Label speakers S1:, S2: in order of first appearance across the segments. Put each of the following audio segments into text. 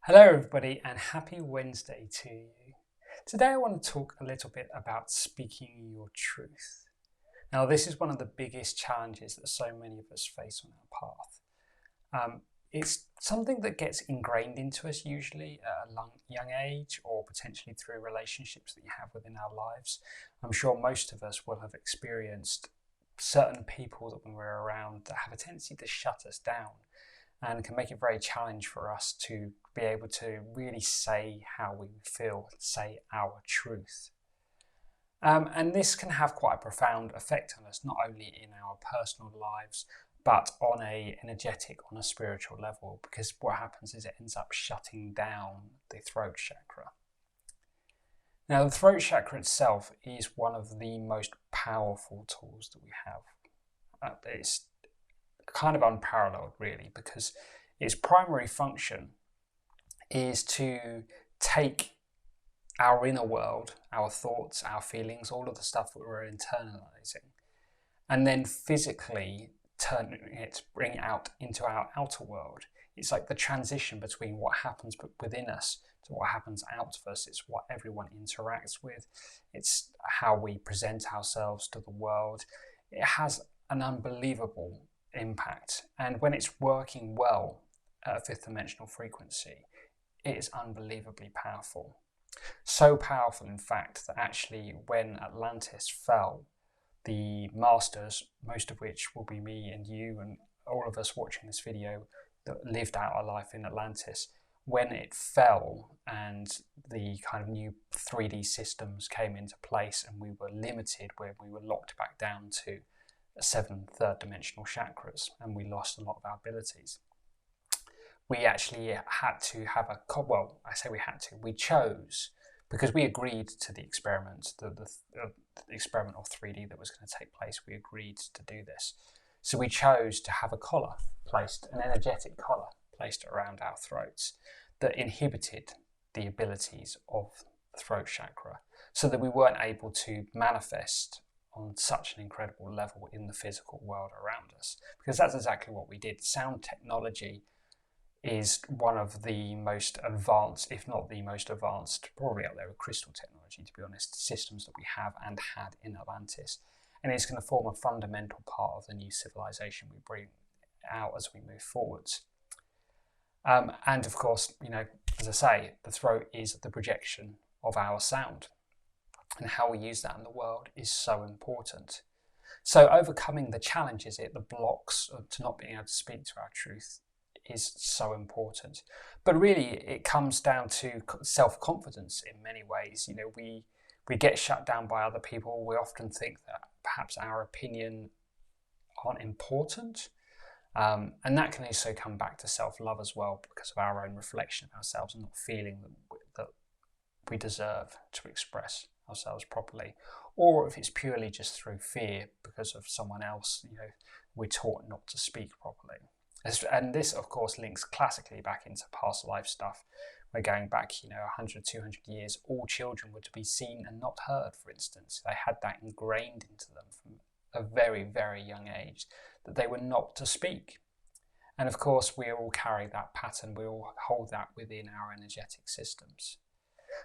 S1: Hello everybody and happy Wednesday to you. Today I want to talk a little bit about speaking your truth. Now this is one of the biggest challenges that so many of us face on our path. It's something that gets ingrained into us usually at a young age or potentially through relationships that you have within our lives. I'm sure most of us will have experienced certain people that when we're around that have a tendency to shut us down and can make it very challenging for us to be able to really say how we feel, say our truth. And this can have quite a profound effect on us, not only in our personal lives, but on a energetic, on a spiritual level, because what happens is it ends up shutting down the throat chakra. Now, the throat chakra itself is one of the most powerful tools that we have. It's kind of unparalleled really, because its primary function is to take our inner world, our thoughts, our feelings, all of the stuff that we're internalizing, and then physically bring it out into our outer world. It's like the transition between what happens within us to what happens out of us. It's what everyone interacts with. It's how we present ourselves to the world. It has an unbelievable impact, and when it's working well at a fifth dimensional frequency, it is unbelievably powerful. So powerful, in fact, that actually when Atlantis fell, the masters, most of which will be me and you and all of us watching this video that lived out our life in Atlantis, when it fell and the kind of new 3D systems came into place and we were limited, where we were locked back down to 7 third dimensional chakras and we lost a lot of our abilities. We actually had to have we chose, because we agreed to the experiment, the experiment of 3D that was going to take place. We agreed to do this. So we chose to have a collar placed, an energetic collar placed around our throats that inhibited the abilities of the throat chakra, so that we weren't able to manifest on such an incredible level in the physical world around us, because that's exactly what we did. Sound technology is one of the most advanced, if not the most advanced, probably out there with crystal technology, to be honest, systems that we have and had in Atlantis. And it's going to form a fundamental part of the new civilization we bring out as we move forwards. And of course, as I say, the throat is the projection of our sound, and how we use that in the world is so important. So overcoming the challenges, the blocks to not being able to speak to our truth, is so important. But really it comes down to self-confidence in many ways. We get shut down by other people. We often think that perhaps our opinion aren't important, and that can also come back to self-love as well, because of our own reflection of ourselves and not feeling that we deserve to express ourselves properly, or if it's purely just through fear because of someone else. We're taught not to speak properly. And this, of course, links classically back into past life stuff. We're going back, 100, 200 years. All children were to be seen and not heard, for instance. They had that ingrained into them from a very, very young age, that they were not to speak. And of course, we all carry that pattern. We all hold that within our energetic systems.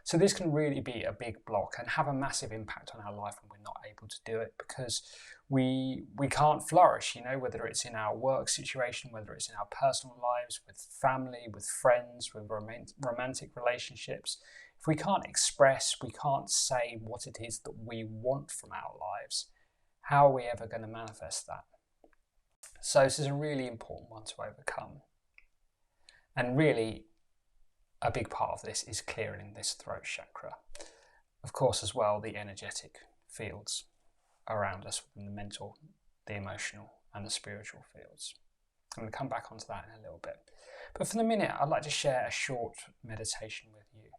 S1: So this can really be a big block and have a massive impact on our life when we're not able to do it, because we can't flourish, whether it's in our work situation, whether it's in our personal lives, with family, with friends, with romantic relationships. If we can't express, we can't say what it is that we want from our lives, how are we ever going to manifest that? So this is a really important one to overcome. And really, a big part of this is clearing this throat chakra. Of course, as well, the energetic fields around us within the mental, the emotional, and the spiritual fields. I'm going to come back onto that in a little bit. But for the minute, I'd like to share a short meditation with you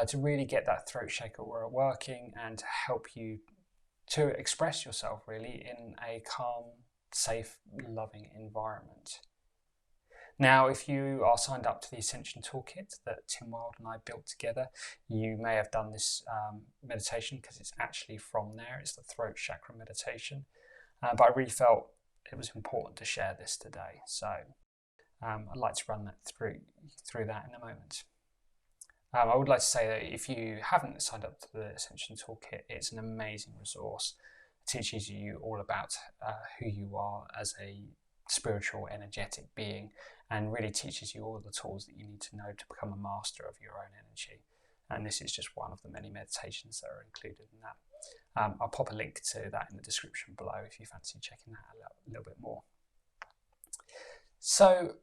S1: to really get that throat chakra working and to help you to express yourself really in a calm, safe, loving environment. Now, if you are signed up to the Ascension Toolkit that Tim Wilde and I built together, you may have done this meditation, because it's actually from there. It's the throat chakra meditation. But I really felt it was important to share this today. So I'd like to run that through that in a moment. I would like to say that if you haven't signed up to the Ascension Toolkit, it's an amazing resource. It teaches you all about who you are as a spiritual, energetic being, and really teaches you all the tools that you need to know to become a master of your own energy. And this is just one of the many meditations that are included in that. I'll pop a link to that in the description below if you fancy checking that out a little bit more. So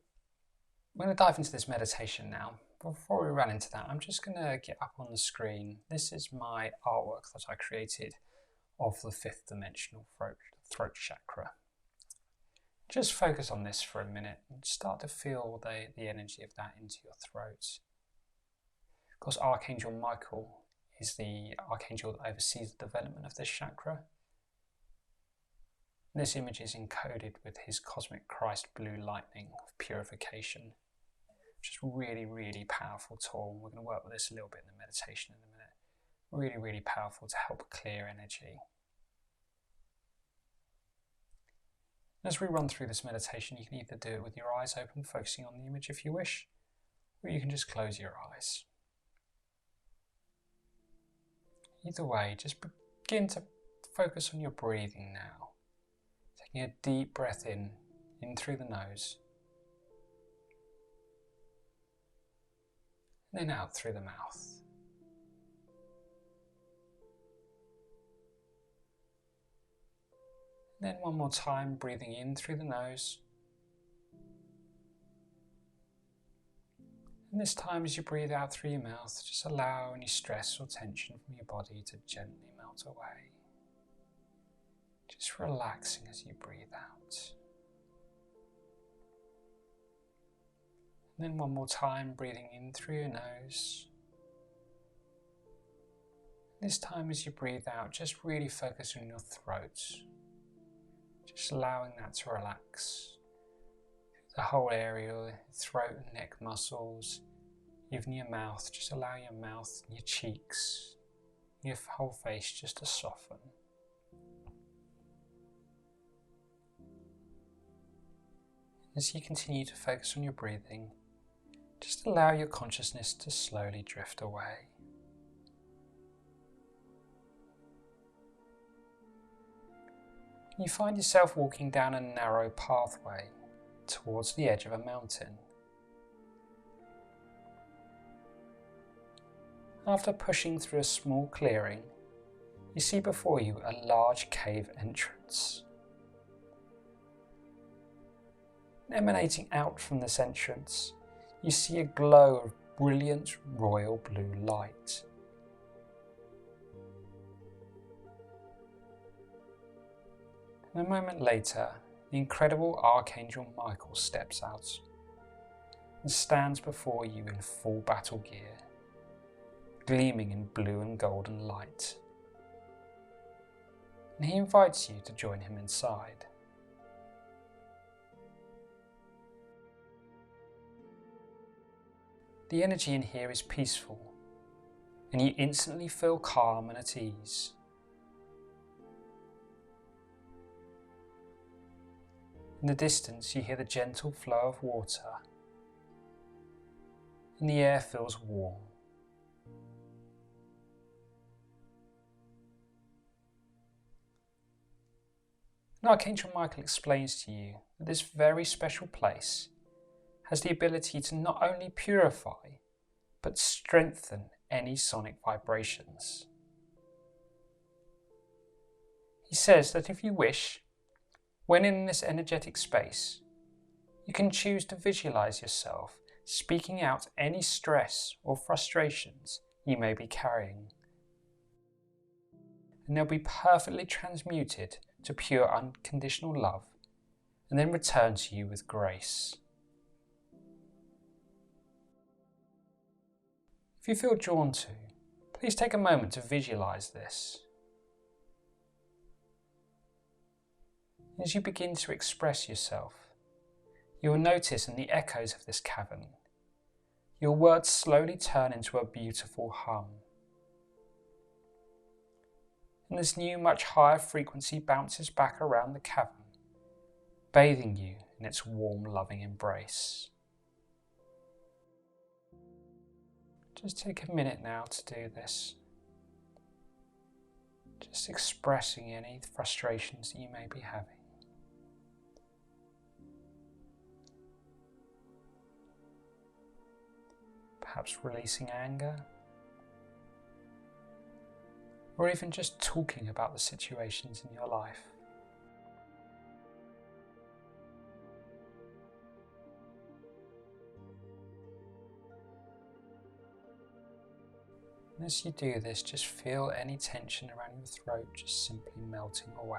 S1: we're going to dive into this meditation now. Before we run into that, I'm just going to get up on the screen. This is my artwork that I created of the 5th dimensional throat chakra. Just focus on this for a minute and start to feel the energy of that into your throat. Of course, Archangel Michael is the archangel that oversees the development of this chakra. This image is encoded with his cosmic Christ blue lightning of purification, which is really, really powerful tool. We're going to work with this a little bit in the meditation in a minute. Really, really powerful to help clear energy. As we run through this meditation, you can either do it with your eyes open, focusing on the image if you wish, or you can just close your eyes. Either way, just begin to focus on your breathing now. Taking a deep breath in through the nose, and then out through the mouth. And then one more time, breathing in through the nose. And this time as you breathe out through your mouth, just allow any stress or tension from your body to gently melt away. Just relaxing as you breathe out. And then one more time, breathing in through your nose. This time as you breathe out, just really focus on your throat. Just allowing that to relax. The whole area, throat and neck muscles, even your mouth. Just allow your mouth and your cheeks, your whole face just to soften. As you continue to focus on your breathing, just allow your consciousness to slowly drift away. You find yourself walking down a narrow pathway towards the edge of a mountain. After pushing through a small clearing, you see before you a large cave entrance. Emanating out from this entrance, you see a glow of brilliant royal blue light. And a moment later, the incredible Archangel Michael steps out and stands before you in full battle gear, gleaming in blue and golden light. And he invites you to join him inside. The energy in here is peaceful, and you instantly feel calm and at ease. In the distance, you hear the gentle flow of water, and the air feels warm. And Archangel Michael explains to you that this very special place has the ability to not only purify, but strengthen any sonic vibrations. He says that if you wish, when in this energetic space, you can choose to visualize yourself speaking out any stress or frustrations you may be carrying. And they'll be perfectly transmuted to pure unconditional love and then return to you with grace. If you feel drawn to, please take a moment to visualize this. As you begin to express yourself, you will notice in the echoes of this cavern, your words slowly turn into a beautiful hum. And this new, much higher frequency bounces back around the cavern, bathing you in its warm, loving embrace. Just take a minute now to do this. Just expressing any frustrations that you may be having. Perhaps releasing anger, or even just talking about the situations in your life. And as you do this, just feel any tension around your throat just simply melting away.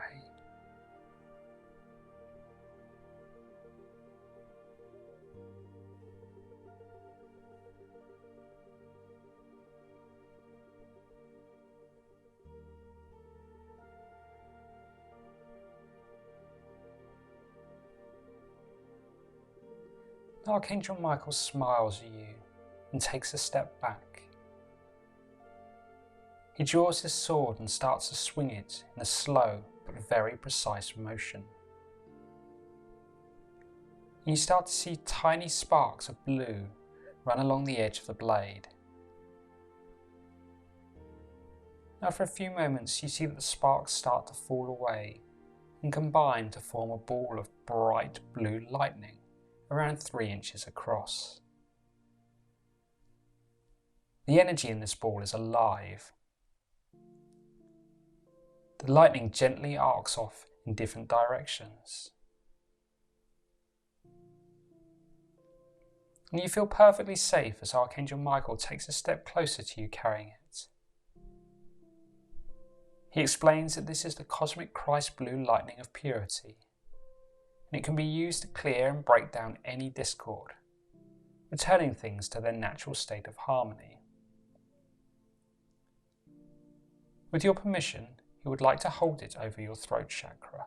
S1: Archangel Michael smiles at you and takes a step back. He draws his sword and starts to swing it in a slow but very precise motion. You start to see tiny sparks of blue run along the edge of the blade. After a few moments, you see that the sparks start to fall away and combine to form a ball of bright blue lightning around 3 inches across. The energy in this ball is alive. The lightning gently arcs off in different directions. And you feel perfectly safe as Archangel Michael takes a step closer to you carrying it. He explains that this is the cosmic Christ blue lightning of purity, and it can be used to clear and break down any discord, returning things to their natural state of harmony. With your permission, you would like to hold it over your throat chakra.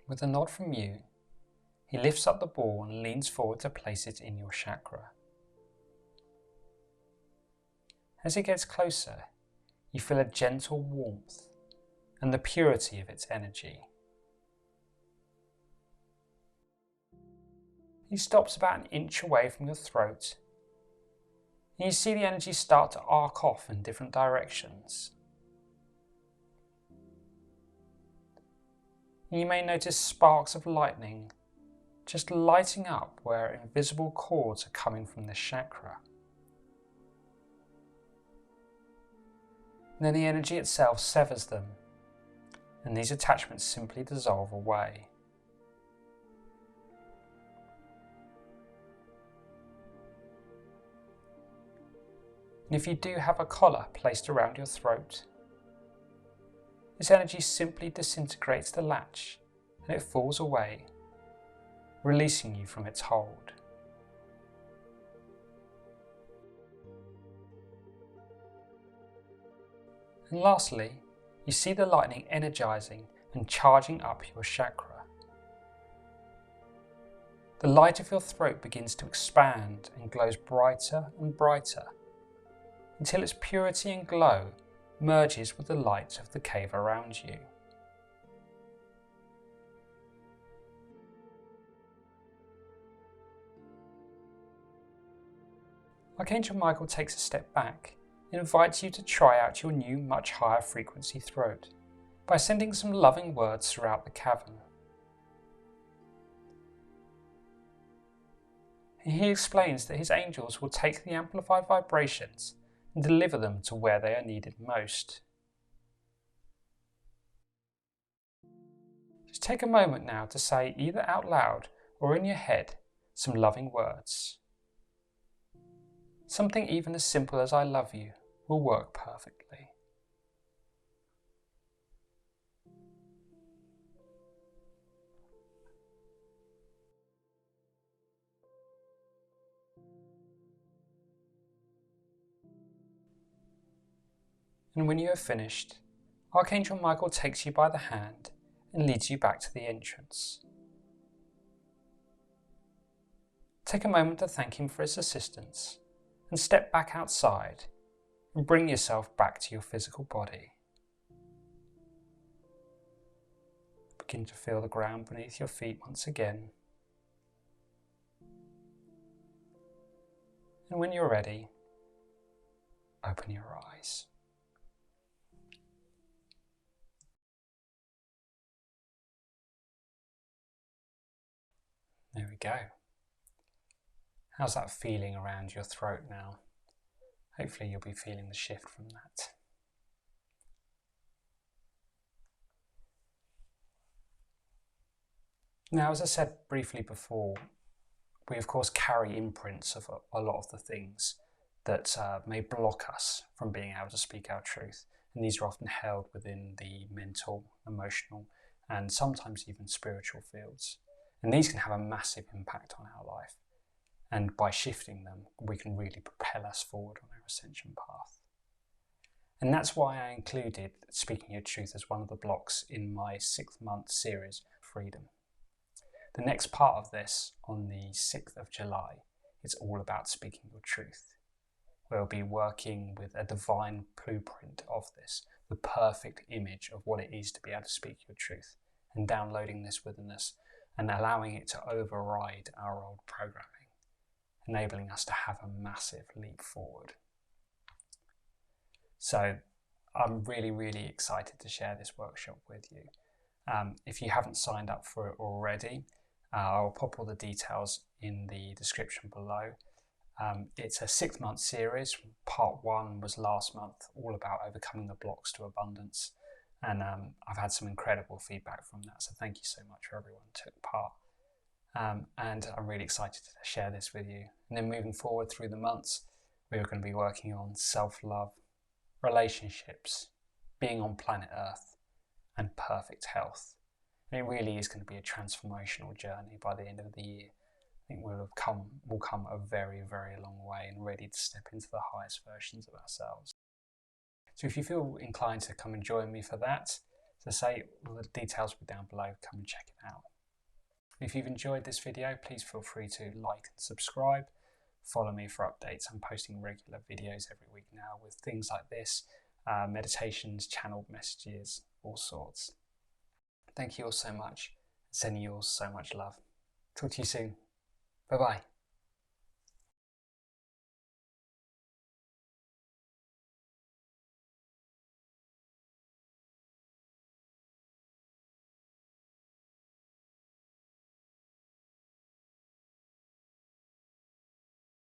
S1: With a nod from you, he lifts up the ball and leans forward to place it in your chakra. As it gets closer, you feel a gentle warmth and the purity of its energy. He stops about an inch away from your throat, and you see the energy start to arc off in different directions. You may notice sparks of lightning just lighting up where invisible cords are coming from this chakra. And then the energy itself severs them, and these attachments simply dissolve away. And if you do have a collar placed around your throat, this energy simply disintegrates the latch and it falls away, releasing you from its hold. And lastly, you see the lightning energizing and charging up your chakra. The light of your throat begins to expand and glows brighter and brighter, until its purity and glow merges with the light of the cave around you. Archangel Michael takes a step back and invites you to try out your new, much higher frequency throat by sending some loving words throughout the cavern. He explains that his angels will take the amplified vibrations and deliver them to where they are needed most. Just take a moment now to say, either out loud or in your head, some loving words. Something even as simple as "I love you" will work perfectly. And when you have finished, Archangel Michael takes you by the hand and leads you back to the entrance. Take a moment to thank him for his assistance and step back outside and bring yourself back to your physical body. Begin to feel the ground beneath your feet once again. And when you're ready, open your eyes. There we go. How's that feeling around your throat now? Hopefully you'll be feeling the shift from that. Now, as I said briefly before, we of course carry imprints of a lot of the things that may block us from being able to speak our truth. And these are often held within the mental, emotional, and sometimes even spiritual fields. And these can have a massive impact on our life. And by shifting them, we can really propel us forward on our ascension path. And that's why I included speaking your truth as one of the blocks in my 6-month series, Freedom. The next part of this, on the 6th of July, is all about speaking your truth. We'll be working with a divine blueprint of this, the perfect image of what it is to be able to speak your truth, and downloading this within us and allowing it to override our old programming, enabling us to have a massive leap forward. So I'm really excited to share this workshop with you. If you haven't signed up for it already, I'll pop all the details in the description below. It's a 6-month series. Part 1 was last month, all about overcoming the blocks to abundance. And I've had some incredible feedback from that. So thank you so much for everyone who took part. And I'm really excited to share this with you. And then moving forward through the months, we're going to be working on self-love, relationships, being on planet Earth, and perfect health. And it really is going to be a transformational journey by the end of the year. I think we'll come a very long way and ready to step into the highest versions of ourselves. So if you feel inclined to come and join me for that, as I say, all the details will be down below, come and check it out. If you've enjoyed this video, please feel free to like and subscribe. Follow me for updates. I'm posting regular videos every week now with things like this, meditations, channeled messages, all sorts. Thank you all so much. Sending you all so much love. Talk to you soon. Bye-bye.